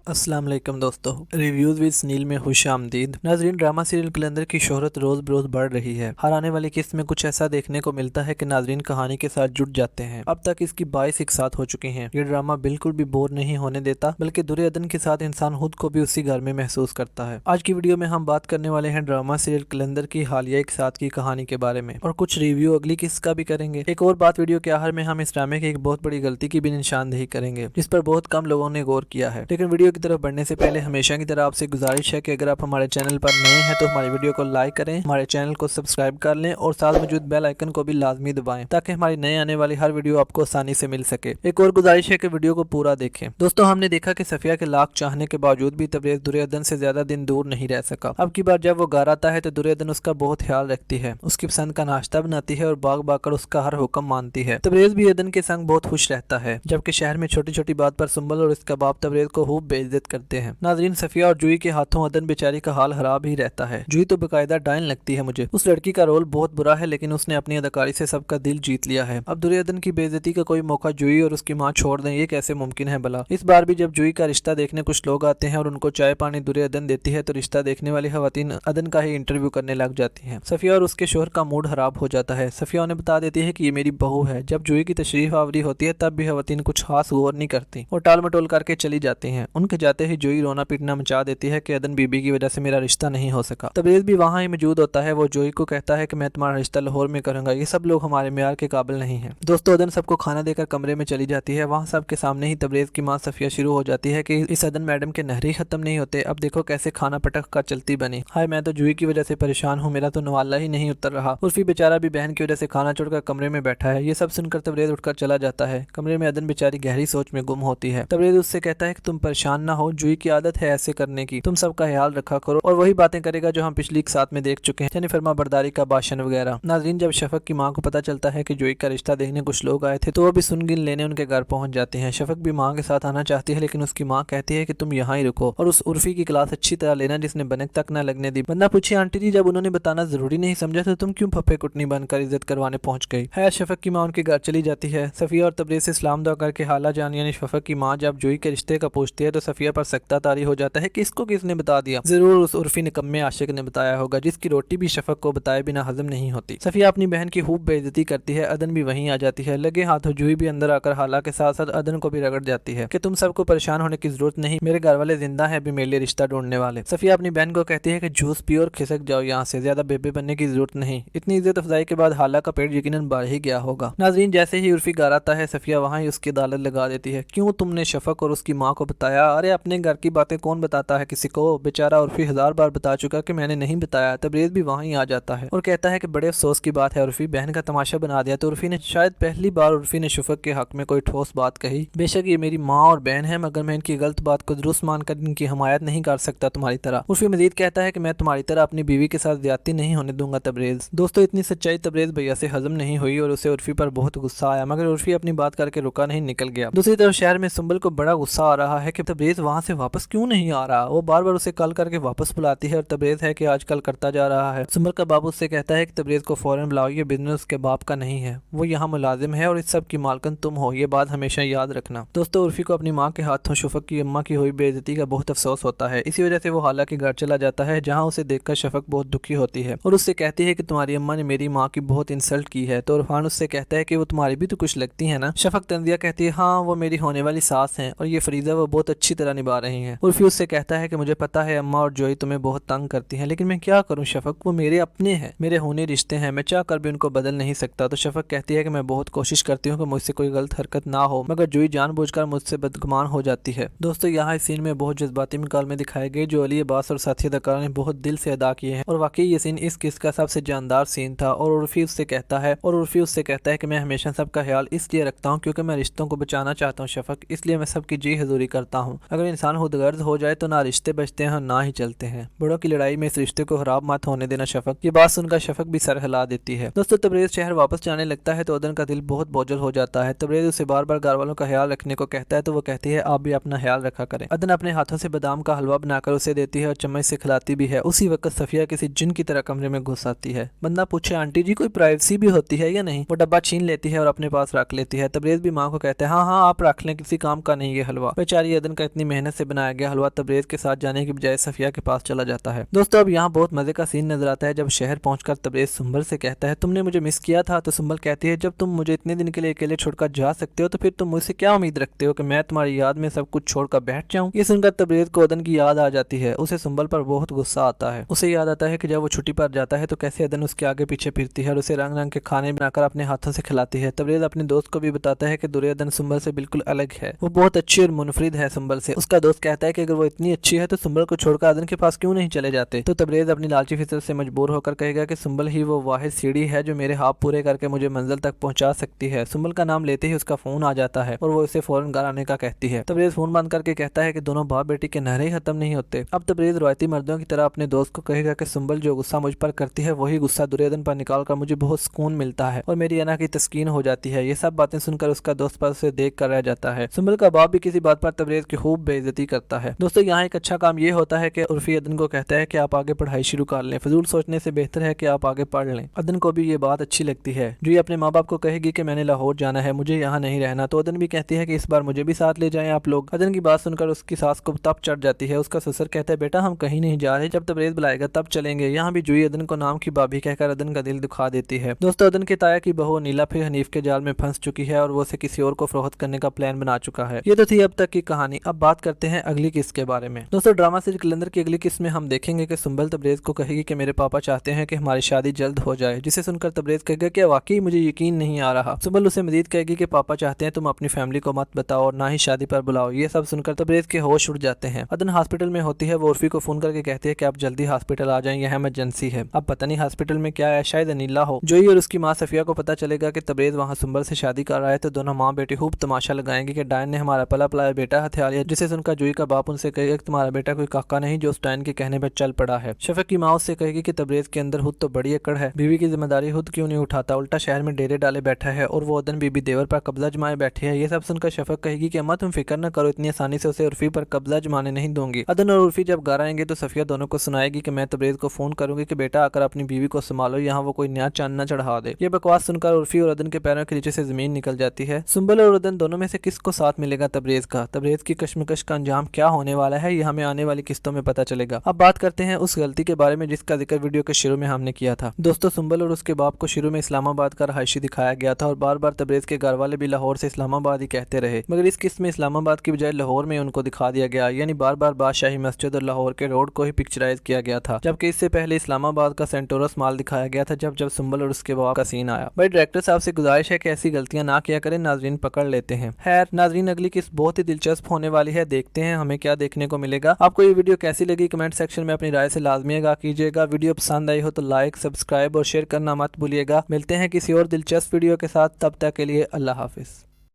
अस्सलाम वालेकुम दोस्तों, रिव्यूज विद सुनील में खुश आमदीद। नाजरीन, ड्रामा सीरियल कलंदर की शोहरत रोज बरोज बढ़ रही है। हर आने वाली किस्त में कुछ ऐसा देखने को मिलता है कि नाजरीन कहानी के साथ जुट जाते हैं। अब तक इसकी 22 इकसात हो चुकी हैं। ये ड्रामा बिल्कुल भी बोर नहीं होने देता, बल्कि दुर्योधन के साथ इंसान खुद को भी उसी घर में महसूस करता है। आज की वीडियो में हम बात करने वाले हैं ड्रामा सीरियल कलंदर की हालिया इकसात की कहानी के बारे में, और कुछ रिव्यू अगली किस्त का भी करेंगे। एक और बात, वीडियो के आखिर में हम इस ड्रामे की एक बहुत बड़ी गलती की भी निशानदेही करेंगे, जिस पर बहुत कम लोगों ने गौर किया है। लेकिन वीडियो की तरफ बढ़ने से पहले हमेशा की तरह आपसे गुजारिश है कि अगर आप हमारे चैनल पर नए हैं तो हमारी वीडियो को लाइक करें, हमारे चैनल को सब्सक्राइब कर लें और साथ मौजूद बेल आइकन को भी लाजमी दबाएं, ताकि हमारी नए आने वाली हर वीडियो आपको आसानी से मिल सके। एक और गुजारिश है कि वीडियो को पूरा देखें। दोस्तों, हमने देखा कि सफिया के लाख चाहने के बावजूद भी तबरेज दुर्योधन से ज्यादा दिन दूर नहीं रह सका। अब की बार जब वो घर आता है तो दुर्योधन उसका बहुत ख्याल रखती है, उसकी पसंद का नाश्ता बनाती है और बाग बाकर उसका हर हुक्म मानती है। तबरेज भी दुर्योधन के संग बहुत खुश रहता है, जबकि शहर में छोटी छोटी बात पर सुंबल और इसका बाप तबरेज को खूब बेइज्जत करते हैं। नाजरीन, सफिया और जूही के हाथों अदन बेचारी का हाल खराब ही रहता है। जूही तो बकायदा डायन लगती है मुझे। उस लड़की का रोल बहुत बुरा है, लेकिन उसने अपनी अदाकारी से सबका दिल जीत लिया है। अब दुर्योधन की बेइज्जती का कोई मौका जूही और उसकी माँ छोड़ दें, ये कैसे मुमकिन है भला। इस बार भी जब जूही का रिश्ता देखने कुछ लोग आते हैं और उनको चाय पानी दुर्योधन देती है, तो रिश्ता देखने वाली खवातीन अदन का ही इंटरव्यू करने लग जाती हैं। सफिया और उसके शोहर का मूड खराब हो जाता है। सफिया उन्हें बता देती है कि ये मेरी बहू है। जब जूही की तशरीफ आवरी होती है तब भी खवातीन कुछ खास गौर नहीं करती और टाल मटोल करके चली जाती हैं। उनके जाते ही जूही रोना पीटना मचा देती है कि अदन बीबी की वजह से मेरा रिश्ता नहीं हो सका। तबरेज भी वहाँ ही मौजूद होता है। वो जूही को कहता है कि मैं तुम्हारा रिश्ता लाहौर में करूंगा, ये सब लोग हमारे मेयार के काबिल नहीं है। दोस्तों, अदन सबको खाना देकर कमरे में चली जाती है। वहाँ सबके सामने ही तबरेज की माँ सफिया शुरू हो जाती है कि इस अदन मैडम के नहरी खत्म नहीं होते, अब देखो कैसे खाना पटक कर चलती बनी। हाय, मैं तो जूही की वजह से परेशान हूँ, मेरा तो नवाला ही नहीं उतर रहा। उर्फी बेचारा भी बहन की वजह से खाना छोड़कर कमरे में बैठा है। ये सब सुनकर तबरेज उठकर चला जाता है। कमरे में अदन बेचारी गहरी सोच में गुम होती है। तबरेज उससे कहता है कि तुम परेशान ना हो, जूही की आदत है ऐसे करने की, तुम सबका ख्याल रखा करो और वही बातें करेगा जो हम पिछली एक साथ में देख चुके हैं, यानी फर्मा बरदारी का भाषण वगैरह। नाजरीन, जब शफक की माँ को पता चलता है कि जूही का रिश्ता देखने कुछ लोग आए थे, तो वो भी सुनगिन लेने उनके घर पहुंच जाते हैं। शफक भी माँ के साथ आना चाहती है, लेकिन उसकी माँ कहती है कि तुम यहाँ ही रुको और उस उर्फी की क्लास अच्छी तरह लेना जिसने बनक तक न लगने दी। बंदा पूछे, आंटी जी, जब उन्होंने बताना जरूरी नहीं समझा तो तुम क्यों फफे कुटनी बनकर इज्जत करवाने पहुंच गई है। शफक की माँ उनके घर चली जाती है। सफिया और तबरेज से सलाम दुआ करके हाला जान यानी शफक की माँ जब जूही के रिश्ते का पूछती है तो सफिया पर सख्ता तारी हो जाता है कि इसको किसने बता दिया। जरूर उस उर्फी निकम्मे आशिक ने बताया होगा, जिसकी रोटी भी शफक को बताए बिना हजम नहीं होती। सफिया अपनी बहन की खूब बेइज्जती करती है। अदन भी वहीं आ जाती है। लगे हाथों जूही भी अंदर आकर हाला के साथ साथ अदन को भी रगड़ जाती है कि तुम सबको परेशान होने की जरूरत नहीं, मेरे घर वाले जिंदा है, अभी मेरे लिए रिश्ता ढूंढने वाले। सफिया अपनी बहन को कहती है कि जूस पियो और खिसक जाओ यहाँ से, ज्यादा बेबे बनने की जरूरत नहीं। इतनी इज्जत अफजाई के बाद हाला का पेट यकीनन बढ़ ही गया होगा। नाजरीन, जैसे ही उर्फी घर आता है, सफिया वहाँ ही उसकी अदालत लगा देती है। क्यों तुमने शफक और उसकी माँ को बताया? अरे अपने घर की बातें कौन बताता है किसी को, बेचारा उर्फी 1000 बार बता चुका कि मैंने नहीं बताया। तबरेज भी वहीं आ जाता है और कहता है कि बड़े अफसोस की बात है, उर्फी बहन का तमाशा बना दिया। तो उर्फी ने शायद पहली बार उर्फी ने शफक के हक में कोई ठोस बात कही। बेशक ये मेरी माँ और बहन है, मगर मैं इनकी गलत बात को दुरुस्त मानकर इनकी हमायत नहीं कर सकता तुम्हारी तरह। उर्फी मजीद कहता है कि मैं तुम्हारी तरह अपनी बीवी के साथ ज्यादती नहीं होने दूंगा। तबरेज दोस्तों, इतनी सच्चाई तबरेज भैया से हजम नहीं हुई और उसे उर्फी पर बहुत गुस्सा आया, मगर उर्फी अपनी बात करके रुका नहीं, निकल गया। दूसरी तरफ शहर में सुंबल को बड़ा गुस्सा आ रहा है कि तबरेज वहां से वापस क्यों नहीं आ रहा। वो बार बार उसे कॉल करके वापस बुलाती है और तबरेज है कि आजकल करता जा रहा है। सुंबल का बाबू उससे कहता है कि तबरेज को फौरन बुलाओ, ये बिजनेस उसके बाप का नहीं है, वो यहाँ मुलाजिम है और इस सब की मालकन तुम हो, ये बात हमेशा याद रखना। दोस्तों, उर्फी को अपनी माँ के हाथों शफक की अम्मा की हुई बेइज्जती का बहुत अफसोस होता है। इसी वजह से वो हाला के घर चला जाता है, जहाँ उसे देखकर शफक बहुत दुखी होती है और उससे कहती है कि तुम्हारी अम्मा ने मेरी माँ की बहुत इंसल्ट की है। तो इरफान उससे कहता है कि वो तुम्हारी भी तो कुछ लगती है ना। शफक तंजिया कहती है, हाँ वो मेरी होने वाली सास हैं और ये फरीजा वो बहुत अच्छी तरह निभा रही हैं। उर्फी उससे कहता है कि मुझे पता है अम्मा और जोई तुम्हें बहुत तंग करती हैं, लेकिन मैं क्या करूं शफक, वो मेरे अपने हैं, मेरे होने रिश्ते हैं, मैं चाह कर भी उनको बदल नहीं सकता। तो शफक कहती है कि मैं बहुत कोशिश करती हूँ कि मुझसे कोई गलत हरकत ना हो, मगर जोई जानबूझकर मुझसे बदगुमान हो जाती है। दोस्तों, यहाँ इस सीन में बहुत जज्बाती मुकालमे दिखाए गए जो अली अब्बास और साथी अदाकारों ने बहुत दिल से अदा किए हैं और वाकई ये सीन इस किस्त का सबसे जानदार सीन था। और उर्फी उससे कहता है कि मैं हमेशा सबका ख्याल इसलिए रखता हूँ क्योंकि मैं रिश्तों को बचाना चाहता हूँ शफक, इसलिए मैं सबकी जी हजूरी करता हूँ। अगर इंसान खुदगर्ज हो जाए तो ना रिश्ते बचते हैं और ना ही चलते हैं। बड़ों की लड़ाई में इस रिश्ते को खराब मत होने देना शफक। ये बात सुनकर शफक भी सर हिला देती है। दोस्तों, तबरेज शहर वापस जाने लगता है तो अदन का दिल बहुत बोझल हो जाता है। तबरेज उसे बार बार घर वालों का ख्याल रखने को कहता है तो वो कहती है आप भी अपना ख्याल रखा करें। अदन अपने हाथों से बादाम का हलवा बनाकर उसे देती है और चम्मच से खिलाती भी है। उसी वक्त सफिया किसी जिन की तरह कमरे में घुस आती है। बंदा पूछे, आंटी जी कोई प्राइवेसी भी होती है या नहीं? वो डब्बा छीन लेती है और अपने पास रख लेती है। तबरेज भी माँ को कहते हैं, हाँ हाँ आप रख लें, किसी काम का नहीं ये हलवा। बेचारी अदन का इतनी मेहनत से बनाया गया हलवा तबरेज के साथ जाने की बजाय सफिया के पास चला जाता है। दोस्तों अब यहाँ बहुत मजे का सीन नजर आता है जब शहर पहुंचकर तबरेज सुंबल से कहता है तुमने मुझे मिस किया था। तो सुंबल कहती है जब तुम मुझे इतने दिन के लिए अकेले छोड़कर जा सकते हो तो फिर तुम मुझसे क्या उम्मीद रखते हो कि मैं तुम्हारी याद में सब कुछ छोड़कर बैठ जाऊं। ये सुनकर तबरेज को अदन की याद आ जाती है। उसे सुंबल पर बहुत गुस्सा आता है। उसे याद आता है कि जब वो छुट्टी पर जाता है तो कैसे अदन उसके आगे पीछे फिरती है और उसे रंग रंग के खाने बनाकर अपने हाथों से खिलाती है। तबरेज अपने दोस्त को भी बताता है कि दुर्योधन सुंबल से बिल्कुल अलग है, वो बहुत अच्छी और मुनफरिद है सुंबल से। उसका दोस्त कहता है कि अगर वो इतनी अच्छी है तो सुंबल को छोड़कर अदन के पास क्यों नहीं चले जाते। तो तबरेज अपनी लालची फितरत से मजबूर होकर कहेगा कि सुंबल ही वो वाहिद सीढ़ी है जो मेरे हाथ पूरे करके मुझे मंजिल तक पहुंचा सकती है। सुंबल का नाम लेते ही उसका फोन आ जाता है और वो उसे फौरन घर आने का कहती है। तबरेज फोन बंद करके कहता है कि दोनों बाप बेटी के नहरे खत्म नहीं होते। अब तबरेज रवायती मर्दों की तरह अपने दोस्त को कहेगा कि सुंबल जो गुस्सा मुझ पर करती है वही गुस्सा दुर्योधन पर निकाल कर मुझे बहुत सुकून मिलता है और मेरी अना की तस्कीन हो जाती है। ये सब बातें सुनकर उसका दोस्त पर उसे देख कर रह जाता है। सुंबल का बाप भी किसी बात पर तबरेज की खूब बेइज्जती करता है। दोस्तों यहाँ एक अच्छा काम ये होता है कि उर्फी अदन को कहता है कि आप आगे पढ़ाई शुरू कर लें, फजूल सोचने से बेहतर है कि आप आगे पढ़ लें। अदन को भी ये बात अच्छी लगती है। जो ये अपने माँ बाप को कहेगी कि मैंने लाहौर जाना है, मुझे यहाँ नहीं रहना, तो अदन भी कहती है कि इस बार मुझे भी साथ ले जाएं आप लोग। अदन की बात सुनकर उसकी सास को तप चढ़ जाती है। उसका ससुर कहता है बेटा हम कहीं नहीं जा रहे, जब तबरेज बुलाएगा तब चलेंगे। यहाँ भी जुई अदन को नाम की भाभी कहकर अदन का दिल दुखा देती है। दोस्तों अदन के ताया की बहू नीला फिर हनीफ के जाल में फंस चुकी है और वो उसे किसी और को फरोख्त करने का प्लान बना चुका है। ये तो थी अब तक की कहानी। अब बात करते हैं अगली किस्त के बारे में। दोस्तों ड्रामा सीरीज कलंदर की अगली किस्त में हम देखेंगे कि सुंबल तबरेज को कहेगी कि मेरे पापा चाहते हैं कि हमारी शादी जल्द हो जाए, जिसे सुनकर तबरेज कहेगा कि वाकई मुझे यकीन नहीं आ रहा। सुंबल उसे मजीद कहेगी कि पापा चाहते हैं तुम अपनी फैमिली को मत बताओ और ना ही शादी पर बुलाओ। ये सब सुनकर तबरेज के होश उड़ जाते हैं। अदन हॉस्पिटल में होती है, वो उर्फी को फोन करके कहती है कि आप जल्दी हॉस्पिटल आ जाएं, यह इमरजेंसी है। अब पता नहीं हॉस्पिटल में क्या है, शायद अनिला हो। जोई और उसकी माँ सफिया को पता चलेगा कि तबरेज वहाँ सुंबल से शादी कर रहा है तो दोनों माँ बेटी खूब तमाशा लगाएंगे कि डायन ने हमारा पला पलाया बेटा हथिया लिया, जिसे सुनकर जोई का बाप उनसे कहेगा कि तुम्हारा बेटा कोई काका नहीं जो उस डायन के कहने पर चल पड़ा है। शफक की माँ उससे कहेगी कि तबरेज के अंदर हुद तो बड़ी अकड़ है, बीवी की जिम्मेदारी खुद क्यों नहीं उठाता, उल्टा शहर में डेरे डाले बैठा है और वो अदन बीबी देवर पर कब्जा जमाए बैठे हैं। ये सब सुनकर शफक कहेगी कि अम्मा तुम फिक्र न करो, इतनी आसानी से उसे उर्फी पर कब्जा जमाने नहीं दूंगी। अदन और उर्फी जब घर आएंगे तो सफिया दोनों को सुनाएगी कि मैं तबरेज को फोन करूंगी कि बेटा आकर अपनी बीवी को संभालो, यहाँ वो कोई नया चांद न चढ़ा दे। ये बकवास सुनकर उर्फी और अदन के पैरों के नीचे से जमीन निकल जाती है। सुंबल और अदन दोनों में से किसको साथ मिलेगा तबरेज का, तबरेज की कश्मकश का अंजाम क्या होने वाला है, ये हमें आने वाली किस्तों में पता चलेगा। अब बात करते हैं उस गलती के बारे में जिसका जिक्र वीडियो के शुरू में हमने किया था। दोस्तों सुंबल और उसके बाप को शुरू में इस्लामाबाद का रहायशी दिखाया गया था और बार बार तबरेज के घर वाले भी लाहौर से इस्लामाबाद ही कहते रहे, मगर इस किस्त में इस्लामाबाद की बजाय लाहौर में उनको दिखा दिया गया, यानी बार बार बादशाही मस्जिद और लाहौर के रोड को ही पिक्चराइज किया गया था, जबकि इससे पहले इस्लामाबाद का सेंटोरस माल दिखाया गया था जब सुंबल और उसके बाप का सीन आया। भाई डायरेक्टर साहब से गुजारिश है कि ऐसी गलतियां ना किया करें, नाजरीन पकड़ लेते हैं। खैर नाजरीन अगली किस्त बहुत ही दिलचस्प होने वाली है, देखते हैं हमें क्या देखने को मिलेगा। आपको ये वीडियो कैसी लगी कमेंट सेक्शन में अपनी राय से लाजमी आगाह कीजिएगा। वीडियो पसंद आई हो तो लाइक सब्सक्राइब और शेयर करना मत भूलिएगा। मिलते हैं किसी और दिलचस्प वीडियो के साथ, तब तक के लिए अल्लाह हाफिज।